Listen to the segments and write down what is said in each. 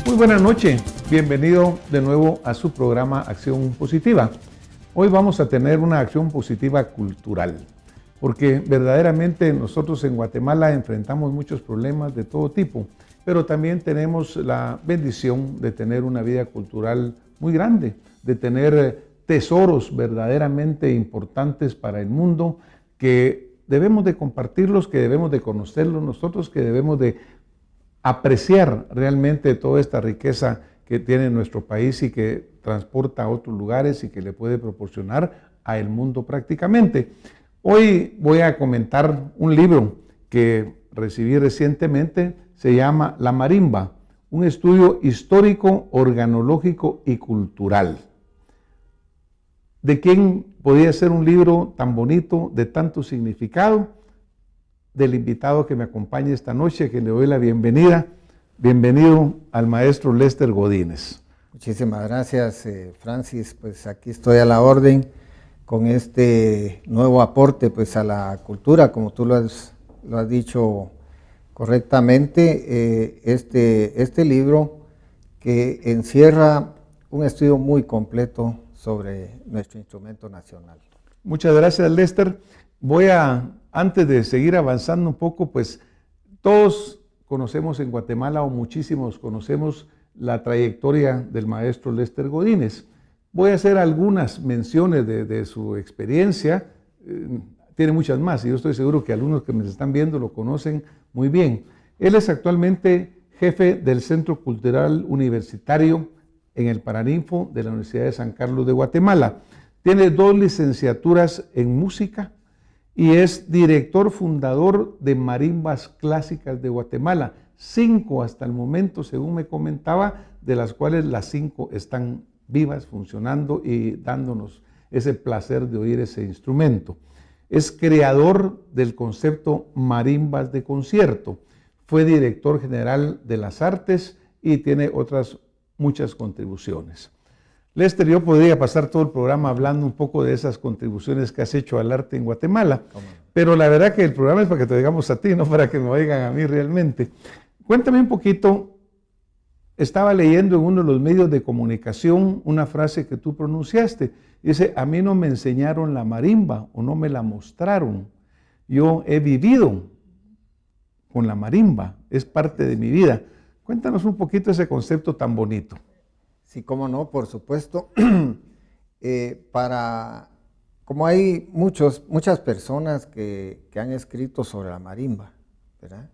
Muy buena noche, bienvenido de nuevo a su programa Acción Positiva. Hoy vamos a tener una acción positiva cultural, porque verdaderamente nosotros en Guatemala enfrentamos muchos problemas de todo tipo, pero también tenemos la bendición de tener una vida cultural muy grande, de tener tesoros verdaderamente importantes para el mundo que debemos de compartirlos, que debemos de conocerlos nosotros, que debemos de apreciar realmente toda esta riqueza que tiene nuestro país y que transporta a otros lugares y que le puede proporcionar al mundo prácticamente. Hoy voy a comentar un libro que recibí recientemente, se llama La Marimba, un estudio histórico, organológico y cultural. ¿De quién podía ser un libro tan bonito, de tanto significado? Del invitado que me acompaña esta noche, que le doy la bienvenida. Bienvenido al maestro Lester Godínez. Muchísimas gracias, Francis. Pues aquí estoy a la orden con este nuevo aporte pues a la cultura, como tú lo has dicho correctamente. Este libro que encierra un estudio muy completo sobre nuestro instrumento nacional. Muchas gracias, Lester. Antes de seguir avanzando un poco, pues todos conocemos en Guatemala, o muchísimos conocemos la trayectoria del maestro Lester Godínez. Voy a hacer algunas menciones de su experiencia, tiene muchas más y yo estoy seguro que algunos que me están viendo lo conocen muy bien. Él es actualmente jefe del Centro Cultural Universitario en el Paraninfo de la Universidad de San Carlos de Guatemala. Tiene 2 licenciaturas en música y es director fundador de Marimbas Clásicas de Guatemala, 5 hasta el momento, según me comentaba, de las cuales las 5 están vivas, funcionando y dándonos ese placer de oír ese instrumento. Es creador del concepto Marimbas de Concierto, fue director general de las artes y tiene otras muchas contribuciones. Lester, yo podría pasar todo el programa hablando un poco de esas contribuciones que has hecho al arte en Guatemala, pero la verdad que el programa es para que te digamos a ti, no para que me oigan a mí realmente. Cuéntame un poquito, estaba leyendo en uno de los medios de comunicación una frase que tú pronunciaste, dice, a mí no me enseñaron la marimba o no me la mostraron, yo he vivido con la marimba, es parte de mi vida. Cuéntanos un poquito ese concepto tan bonito. Sí, cómo no, por supuesto. Como hay muchas personas que han escrito sobre la marimba, ¿verdad?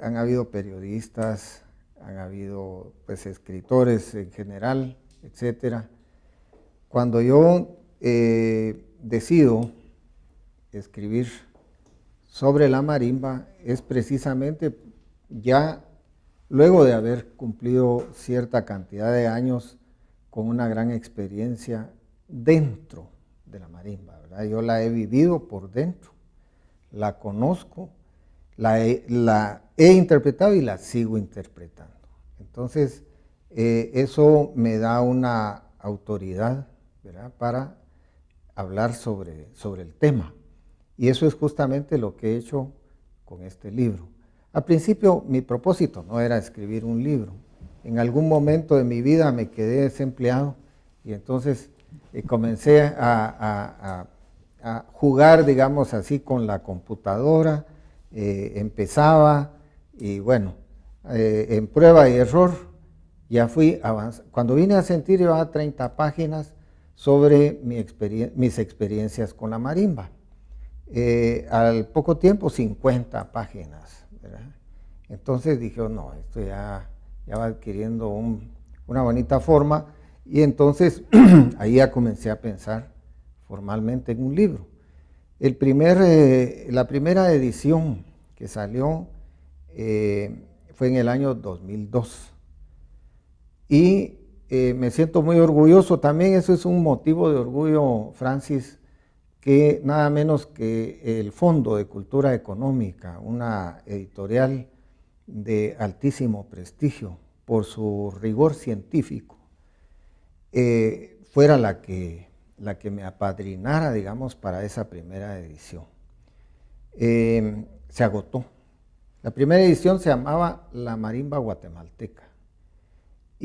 Han habido periodistas, han habido pues, escritores en general, etcétera. Cuando yo decido escribir sobre la marimba, es precisamente ya luego de haber cumplido cierta cantidad de años con una gran experiencia dentro de la marimba, ¿verdad? Yo la he vivido por dentro, la conozco, la he interpretado y la sigo interpretando. Entonces, eso me da una autoridad, ¿verdad?, para hablar sobre el tema. Y eso es justamente lo que he hecho con este libro. Al principio mi propósito no era escribir un libro. En algún momento de mi vida me quedé desempleado y entonces comencé a jugar, digamos así, con la computadora. Empezaba y bueno, en prueba y error ya fui avanzando. Cuando vine a sentir llevaba 30 páginas sobre mis experiencias con la marimba. Al poco tiempo 50 páginas. ¿Verdad? Entonces dije, oh, no, esto ya va adquiriendo una bonita forma y entonces ahí ya comencé a pensar formalmente en un libro. La primera edición que salió fue en el año 2002 y me siento muy orgulloso, también eso es un motivo de orgullo, Francis, que nada menos que el Fondo de Cultura Económica, una editorial de altísimo prestigio por su rigor científico, fuera la que me apadrinara, digamos, para esa primera edición. Se agotó. La primera edición se llamaba La Marimba Guatemalteca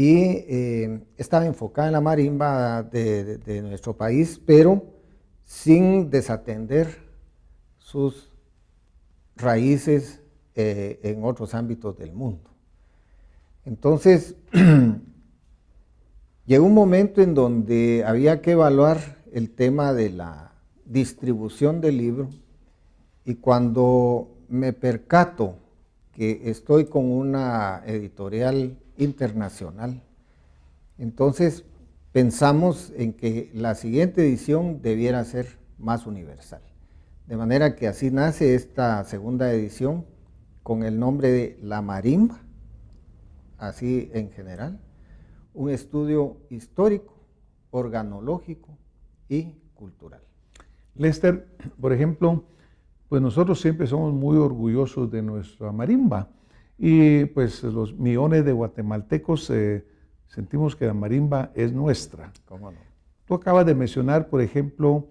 y estaba enfocada en la marimba de nuestro país, pero sin desatender sus raíces en otros ámbitos del mundo. Entonces, llegó un momento en donde había que evaluar el tema de la distribución del libro, y cuando me percato que estoy con una editorial internacional, entonces pensamos en que la siguiente edición debiera ser más universal. De manera que así nace esta segunda edición con el nombre de La Marimba, así en general, un estudio histórico, organológico y cultural. Lester, por ejemplo, pues nosotros siempre somos muy orgullosos de nuestra marimba y pues los millones de guatemaltecos sentimos que la marimba es nuestra. ¿Cómo no? Tú acabas de mencionar, por ejemplo,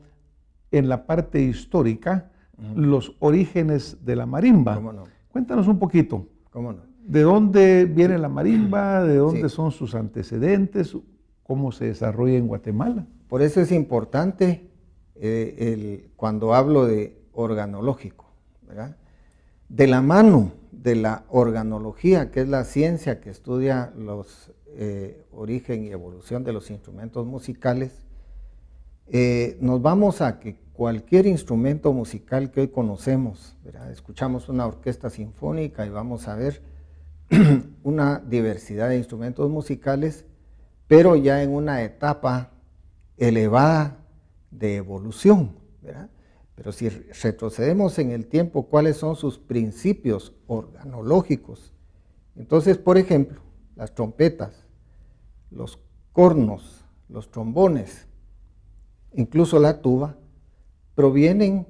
en la parte histórica, los orígenes de la marimba. ¿Cómo no? Cuéntanos un poquito. ¿Cómo no? ¿De dónde viene la marimba? ¿De dónde Sí. son sus antecedentes? ¿Cómo se desarrolla en Guatemala? Por eso es importante cuando hablo de organológico, ¿verdad? De la mano de la organología, que es la ciencia que estudia los origen y evolución de los instrumentos musicales, nos vamos a que cualquier instrumento musical que hoy conocemos, ¿verdad? Escuchamos una orquesta sinfónica y vamos a ver una diversidad de instrumentos musicales, pero ya en una etapa elevada de evolución, ¿verdad? Pero si retrocedemos en el tiempo, ¿cuáles son sus principios organológicos? Entonces, por ejemplo, las trompetas, los cornos, los trombones, incluso la tuba, provienen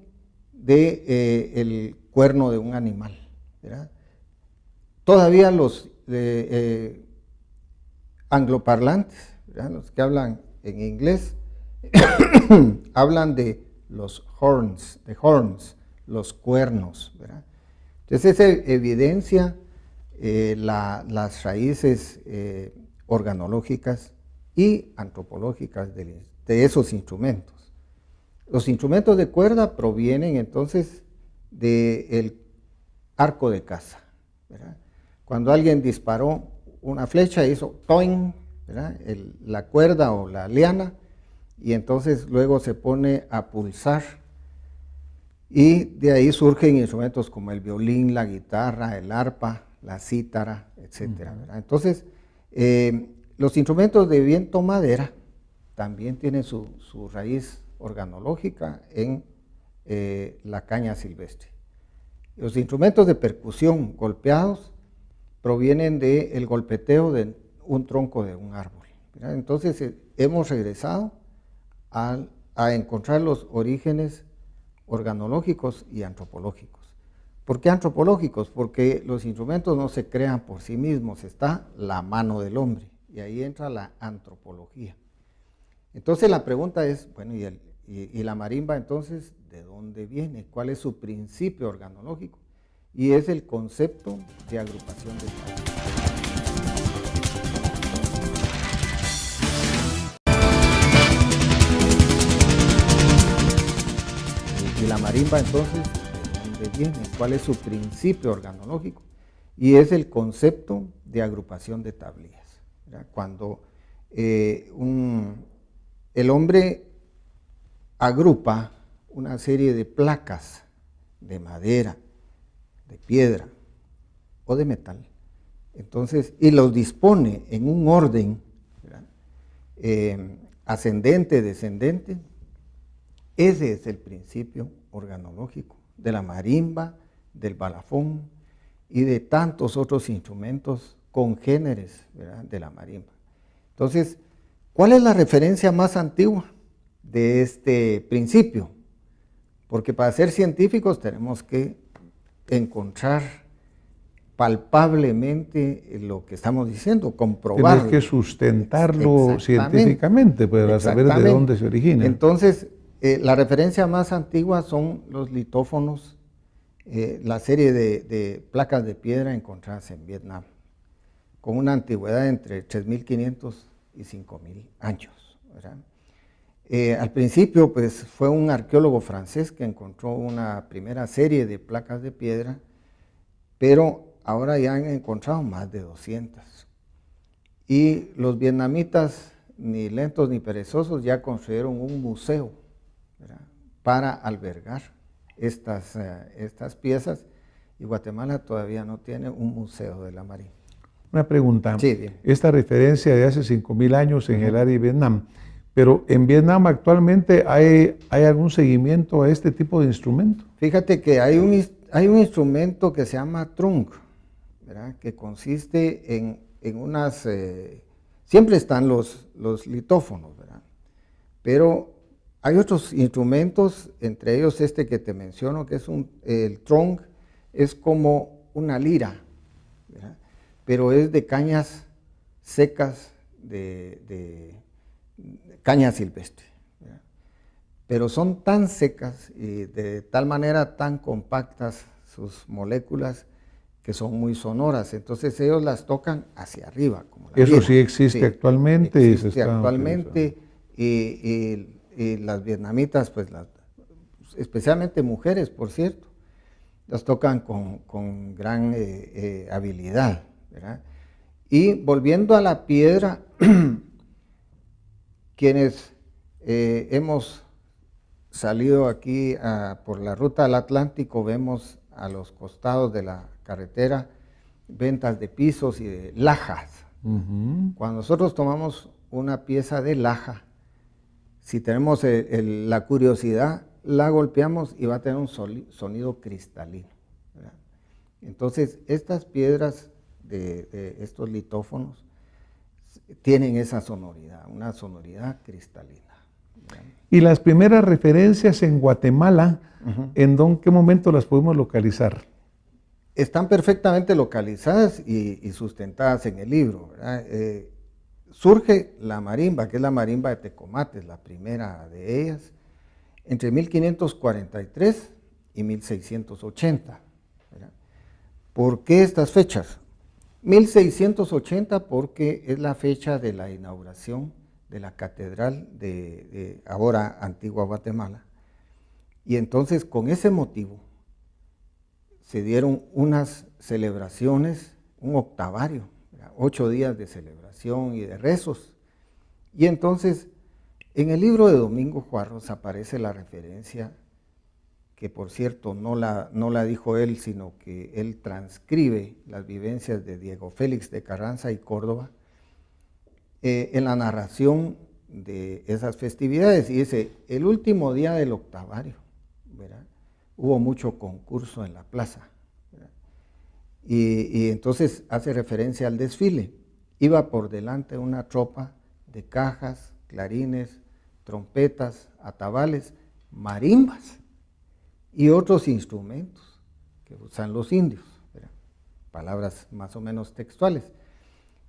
del cuerno de un animal, ¿verdad? Todavía los angloparlantes, ¿verdad? Los que hablan en inglés, hablan de los horns, los cuernos, ¿verdad? Entonces eso evidencia las raíces organológicas y antropológicas de esos instrumentos. Los instrumentos de cuerda provienen entonces del arco de caza, ¿verdad? Cuando alguien disparó una flecha, hizo toing, ¿verdad? La cuerda o la liana, y entonces luego se pone a pulsar, y de ahí surgen instrumentos como el violín, la guitarra, el arpa, la cítara, etcétera, ¿verdad? Entonces, los instrumentos de viento madera también tienen su raíz organológica en la caña silvestre. Los instrumentos de percusión golpeados provienen del golpeteo de un tronco de un árbol, ¿verdad? Entonces hemos regresado a encontrar los orígenes organológicos y antropológicos. ¿Por qué antropológicos? Porque los instrumentos no se crean por sí mismos, está la mano del hombre, y ahí entra la antropología. Entonces la pregunta es, bueno, ¿y la marimba entonces de dónde viene? ¿Cuál es su principio organológico? Y es el concepto de agrupación de tablillas. Y la marimba entonces, ¿de dónde viene? ¿Cuál es su principio organológico? Y es el concepto de agrupación de tablillas, ¿verdad? Cuando el hombre agrupa una serie de placas de madera, de piedra o de metal, entonces, y los dispone en un orden, ¿verdad? Ascendente, descendente. Ese es el principio organológico de la marimba, del balafón y de tantos otros instrumentos congéneres, ¿verdad?, de la marimba. Entonces, ¿cuál es la referencia más antigua de este principio? Porque para ser científicos tenemos que encontrar palpablemente lo que estamos diciendo, comprobarlo. Tienes que sustentarlo científicamente para saber de dónde se origina. Entonces, la referencia más antigua son los litófonos, la serie de placas de piedra encontradas en Vietnam, con una antigüedad entre 3.500 y 5.000 años, ¿verdad? Al principio, pues, fue un arqueólogo francés que encontró una primera serie de placas de piedra, pero ahora ya han encontrado más de 200. Y los vietnamitas, ni lentos ni perezosos, ya construyeron un museo, ¿verdad?, para albergar estas piezas, y Guatemala todavía no tiene un museo de la marimba. Una pregunta. Sí, bien. Esta referencia de hace 5.000 años en el área de Vietnam, pero en Vietnam actualmente ¿hay algún seguimiento a este tipo de instrumento? Fíjate que hay un instrumento que se llama trunk, ¿verdad?, que consiste en unas... siempre están los litófonos, ¿verdad?, pero hay otros instrumentos, entre ellos este que te menciono, que es el trunk, es como una lira, ¿verdad?, pero es de cañas secas, de caña silvestre, ¿verdad?, pero son tan secas y de tal manera tan compactas sus moléculas que son muy sonoras, entonces ellos las tocan hacia arriba. Como la Eso lira. sí existe actualmente. Existe y se está actualmente, y las vietnamitas, pues especialmente mujeres, por cierto, las tocan con gran habilidad, ¿verdad? Y volviendo a la piedra, quienes hemos salido aquí por la ruta al Atlántico, vemos a los costados de la carretera ventas de pisos y de lajas. Cuando nosotros tomamos una pieza de laja, si tenemos la curiosidad, la golpeamos y va a tener un sonido cristalino, ¿verdad? Entonces, estas piedras de estos litófonos tienen esa sonoridad, una sonoridad cristalina, ¿verdad? Y las primeras referencias en Guatemala, ¿en qué momento las podemos localizar? Están perfectamente localizadas y sustentadas en el libro, ¿verdad? Surge la marimba, que es la marimba de Tecomates, la primera de ellas, entre 1543 y 1680. ¿Verdad? ¿Por qué estas fechas? 1680 porque es la fecha de la inauguración de la catedral de ahora Antigua Guatemala. Y entonces con ese motivo se dieron unas celebraciones, un octavario, 8 días de celebración y de rezos. Y entonces, en el libro de Domingo Juarros aparece la referencia, que por cierto no la dijo él, sino que él transcribe las vivencias de Diego Félix de Carranza y Córdoba, en la narración de esas festividades. Y dice, el último día del octavario, ¿verdad?, hubo mucho concurso en la plaza, ¿verdad? Y entonces hace referencia al desfile. Iba por delante una tropa de cajas, clarines, trompetas, atabales, marimbas y otros instrumentos que usan los indios, ¿verdad?, palabras más o menos textuales.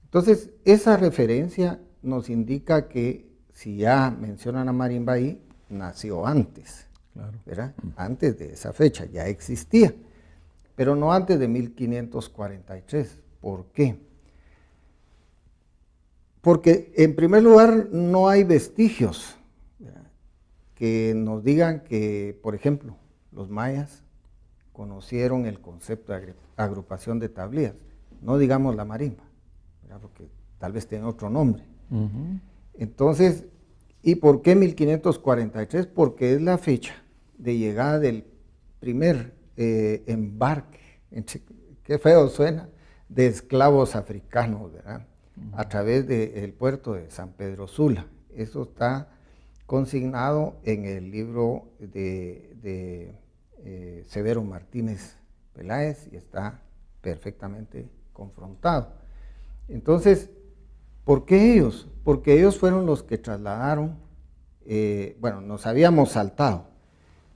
Entonces, esa referencia nos indica que si ya mencionan a marimba ahí, nació antes. Claro. ¿Verdad? Antes de esa fecha, ya existía, pero no antes de 1543. ¿Por qué? Porque en primer lugar no hay vestigios, ¿verdad?, que nos digan que, por ejemplo, los mayas conocieron el concepto de agrupación de tablillas, no digamos la marimba, ¿verdad?, porque tal vez tiene otro nombre. Entonces, ¿y por qué 1543? Porque es la fecha de llegada del primer embarque, qué feo suena, de esclavos africanos, ¿verdad?, a través del puerto de San Pedro Sula. Eso está consignado en el libro de Severo Martínez Peláez y está perfectamente confrontado. Entonces, ¿por qué ellos? Porque ellos fueron los que trasladaron, bueno, nos habíamos saltado,